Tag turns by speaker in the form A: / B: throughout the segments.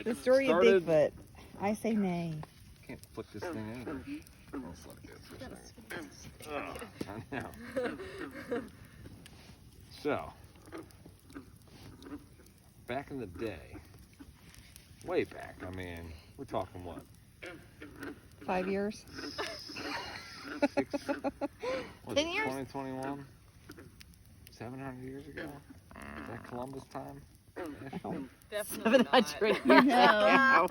A: The story of Bigfoot. I say nay.
B: Can't flick this thing over. Let's let it go. I know. So, back in the day, way back, I mean, we're talking what?
A: 5 years?
B: 10 years? 2021? 700 years ago? Is that Columbus time?
C: Definitely
A: 700
C: not.
A: years
B: Yeah.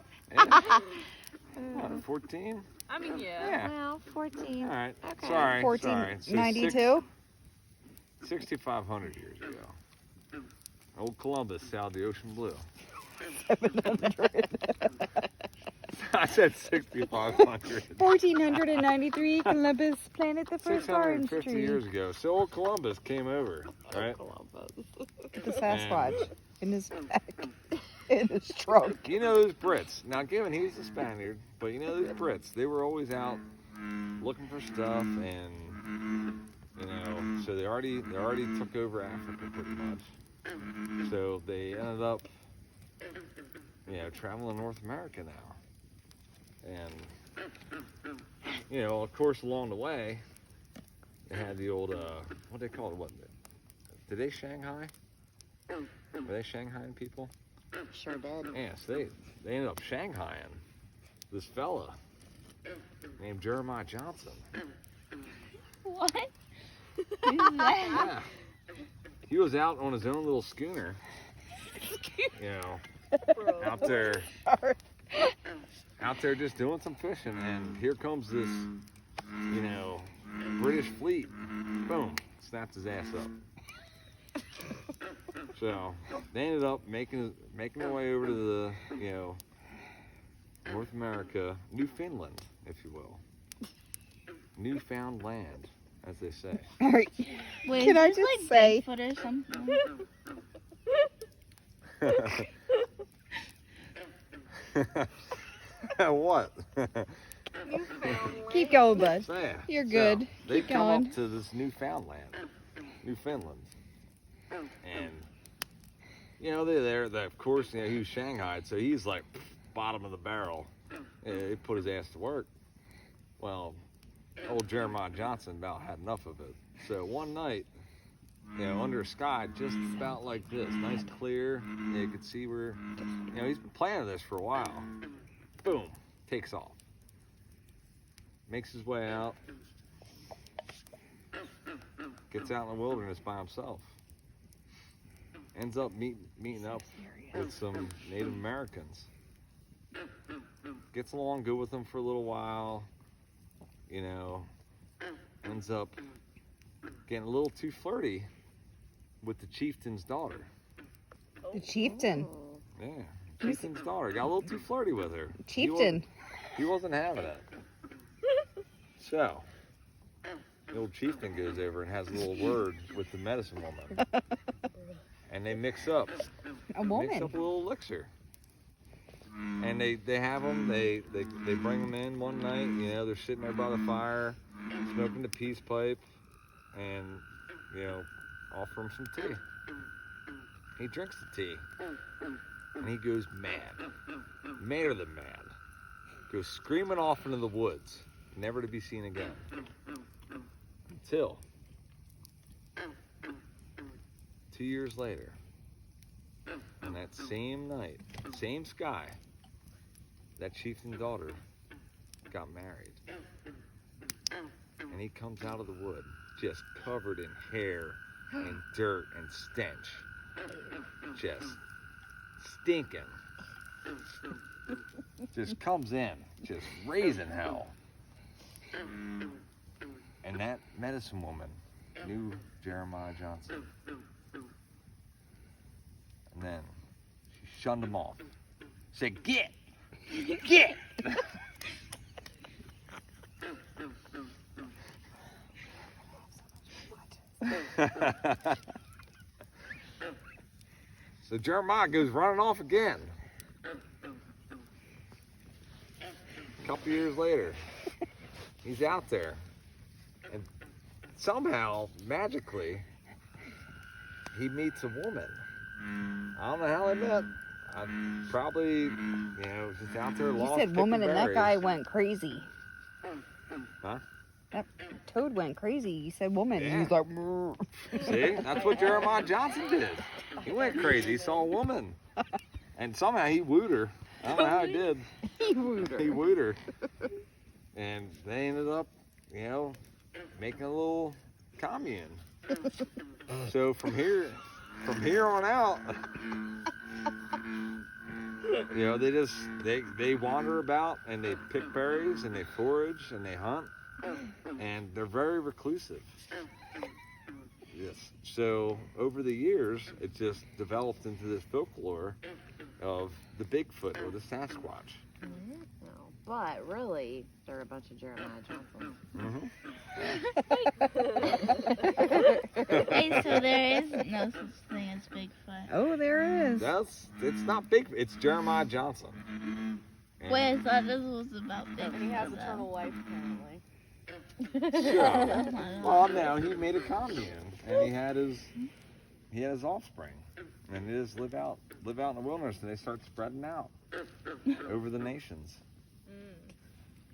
B: What, 14?
C: I mean, yeah.
A: Well, 14.
B: All right.
A: Okay.
B: Sorry.
A: 1492?
B: 6,500 years ago. Old Columbus sailed the ocean blue.
A: 700.
B: I said 6,500.
A: 1493, Columbus planted the first orange
B: 650
A: tree.
B: years ago. So old Columbus came over, right?
A: The Sasquatch in his back, in his trunk.
B: You know those Brits. Now, given he's a Spaniard, but you know those Brits. They were always out looking for stuff, and you know, so they already took over Africa pretty much. So they ended up, you know, traveling North America now, and you know, of course, along the way, they had the old what they call it? What did they Shanghai? Were they Shanghaiing people?
D: Sure did.
B: Yes, they ended up Shanghaiing this fella named Jeremiah Johnson.
D: What?
B: Yeah. He was out on his own little schooner, you know, out there just doing some fishing, and here comes this, you know, British fleet. Boom, snapped his ass up. So they ended up making their way over to the, you know, North America, Newfoundland, if you will. Newfound land, as they say.
A: All right.
D: Wait,
A: Can
D: is
A: I
D: this
A: just
D: like
A: say-
D: Bigfoot or something?
B: What?
A: Keep going, bud.
B: So, yeah.
A: You're good.
B: So, they
A: Keep
B: come
A: going.
B: up to this Newfoundland, Newfoundland, and you know they're of course, you know, he was Shanghaied, so he's like bottom of the barrel. Yeah, he put his ass to work. Well, old Jeremiah Johnson about had enough of it. So one night, you know, under a sky just about like this, nice clear, you could see where, you know, he's been planning this for a while. Boom, takes off. Makes his way out. Gets out in the wilderness by himself. Ends up meeting up with some Native Americans. Gets along good with them for a little while. You know, ends up getting a little too flirty with the chieftain's daughter.
A: The chieftain.
B: Yeah, chieftain's daughter. Got a little too flirty with her.
A: Chieftain.
B: He wasn't having it. So, the old chieftain goes over and has a little word with the medicine woman. And they mix up.
A: A woman.
B: Mix up a little elixir. And they have them, they bring them in one night, you know, they're sitting there by the fire, smoking the peace pipe, and, you know, offer him some tea. He drinks the tea, and he goes mad. Madder than mad. Goes screaming off into the woods, never to be seen again. Until 2 years later, on that same night, same sky, that chieftain's daughter got married. And he comes out of the wood, just covered in hair and dirt and stench. Just stinking. Just comes in, just raising hell. And that medicine woman knew Jeremiah Johnson. And then she shunned him off. Said, get! Get! So Jeremiah goes running off again. A couple years later, he's out there. And somehow, magically, he meets a woman. I don't know how they met. probably, just out there
A: You
B: lost
A: said woman
B: picking
A: and that guy
B: berries.
A: went crazy.
B: Huh?
A: That toad went crazy. You said woman.
B: Yeah.
A: He was like, "Brr."
B: See, that's what Jeremiah Johnson did. He went crazy. He saw a woman, and somehow he wooed her. I don't know how he did.
A: He wooed her.
B: He wooed her, and they ended up, making a little commune. So from here on out, they wander about and they pick berries and they forage and they hunt, and they're very reclusive. Yes. So over the years, it just developed into this folklore of the Bigfoot or the Sasquatch.
D: No, but really, they're a bunch of Jeremiah Johnsons.
B: Mm-hmm.
E: Wait, so there is no such thing as Bigfoot.
A: Oh, there is.
B: It's not Bigfoot. It's Jeremiah Johnson. And-
E: Wait, I thought this was about Bigfoot.
C: And he has
E: though.
C: eternal life, apparently.
B: Sure. Well, no, he made a commune, and he had his offspring, and they just live out in the wilderness, and they start spreading out over the nations.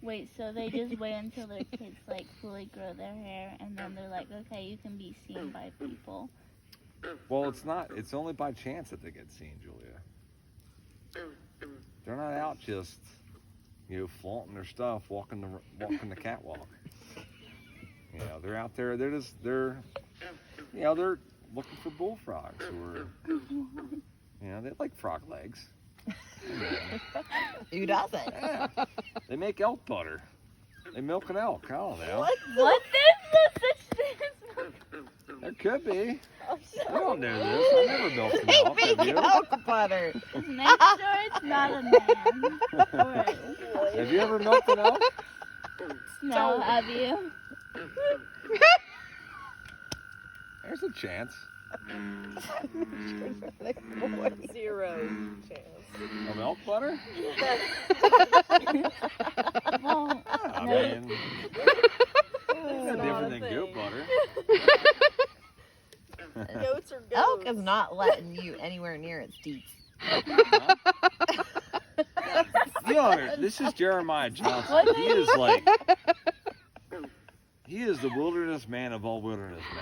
E: Wait, so they just wait until their kids like fully grow their hair, and then they're like, okay, you can be seen by people.
B: Well, it's not. It's only by chance that they get seen, Julia. They're not out just, flaunting their stuff, walking the catwalk. They're out there. They're looking for bullfrogs, or they like frog legs.
D: Who doesn't?
B: Yeah. They make elk butter. They milk an elk. I don't know.
E: What? There's no such thing as
B: There could be. I don't know this. I never milked an elk. Have you?
A: Elk butter.
E: Just make sure it's not a man. Or
B: Have you ever milked an elk?
E: no, have you?
B: There's a chance.
C: 0 chance.
B: Of elk butter?
E: Well,
B: I
E: no.
B: mean, it's different than goat butter.
C: Goats are goats.
D: Elk is not letting you anywhere near its teeth.
B: This is Jeremiah Johnson. He is the wilderness man of all wilderness men.